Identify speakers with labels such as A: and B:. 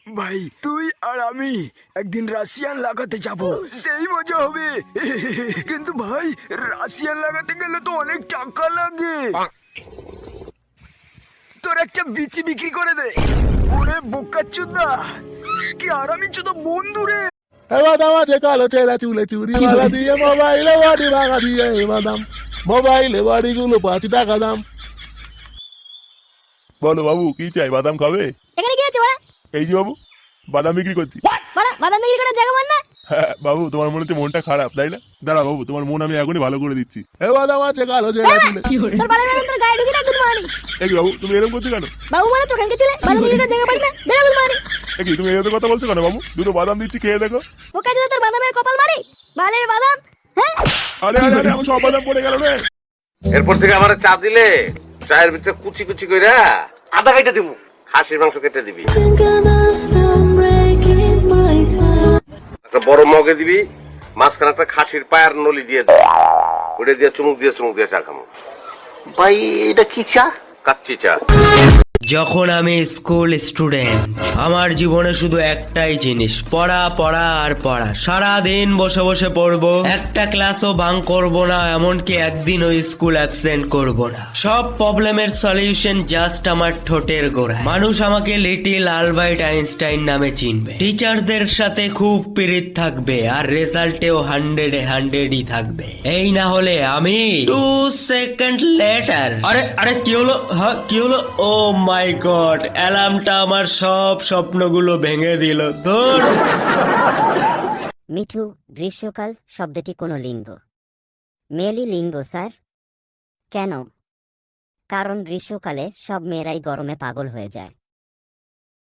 A: ভাই তুই আর আমি একদিন রাশিয়ান লাগাতে যাব, সেই মজা হবে। কিন্তু ভাই রাশিয়ান লাগাতে গেলে তো অনেক টাকা লাগে। তোর একটা বিচি বিক্রি করে দে। ওরে বোকাচোদা, কি আরামি চোদা বন্ধু রে।
B: এবার আছে কালো ছেঁড়া চুলে চুরি মালা দিয়ে মোবাইলে বাড়ি ভাঙা দিয়ে বাদাম মোবাইলে বাড়িগুলো 5 টাকা দাম। বলো বাবু কি চাই, বাদাম খাবে?
C: এখানে কি আছে বাড়া?
B: এই যে বাবু বাদাম বিক্রি করছি।
C: বাড়া বাদাম বিক্রি করার জায়গা মান না?
B: হ্যাঁ বাবু, তোমার মনে হচ্ছে মনটা খারাপ তাই না? দাঁড়া বাবু, তোমার মন আমি এখনই ভালো করে দিচ্ছি। এ বাদাম আছে কালো ছেঁড়া চুলে।
C: তোর বালের বাদাম তোর গায়ে ঢুকে রাখবো মারি।
B: এই বাবু তুমি এরকম করছো কেন?
C: বাবু মানে চোখান কে ছেলে বাদাম বিক্রি করার জায়গা পাস না, বেরাবো মারি।
B: কি তুমি এরকম কথা বলছো কেন বাবু? দুটো বাদাম দিচ্ছি, খেয়ে দেখো।
C: বোকা চোদা তোর বাদামের কপাল মারি। বালের বাদাম। হ্যাঁ
B: আরে আরে আরে, আমার সব বাদাম পড়ে গেল রে।
D: এরপর থেকে আমার চা দিলে চায়ের ভিতরে কুচি কুচি কইরা আদা কেটে দিব, খাসির মাংস কেটে দিবি, একটা বড় মগে দিবি, মাঝখানে একটা খাসির পায়ের নলি দিয়ে দিবি, ওটা দিয়ে চুমুক দিয়ে চা খামো।
E: ভাই এটা কি চা?
D: কাচ্চি চা।
F: যখন আমি স্কুল স্টুডেন্ট, আমার জীবনে শুধু একটাই জিনিস, পড়া পড়া আর পড়া। সারা দিন বসে বসে পড়বো, একটা ক্লাসও ভাঙ করব না, এমনকি একদিনও স্কুল অ্যাবসেন্ট করব না। সব প্রবলেমের সলিউশন জাস্ট আমার ঠোঁটের গোড়ায়। মানুষ আমাকে লিটিল আলবার্ট আইনস্টাইন নামে চিনবে। টিচারদের সাথে খুব পিরিত থাকবে, আর রেজাল্টেও 100-100ই থাকবে। এই না হলে আমি 2 সেকেন্ড লেটার। আরে আরে কি হলো? হ্যাঁ কি হলো? ও মাই গড, অ্যালার্মটা আমার সব স্বপ্নগুলো ভেঙে দিল। ধুর।
G: মিঠু, গ্রীষ্মকাল শব্দটি কোনো লিঙ্গ? মেয়েলি লিঙ্গ স্যার। কেন? কারণ গ্রীষ্মকালে সব মেয়েরাই গরমে পাগল হয়ে যায়।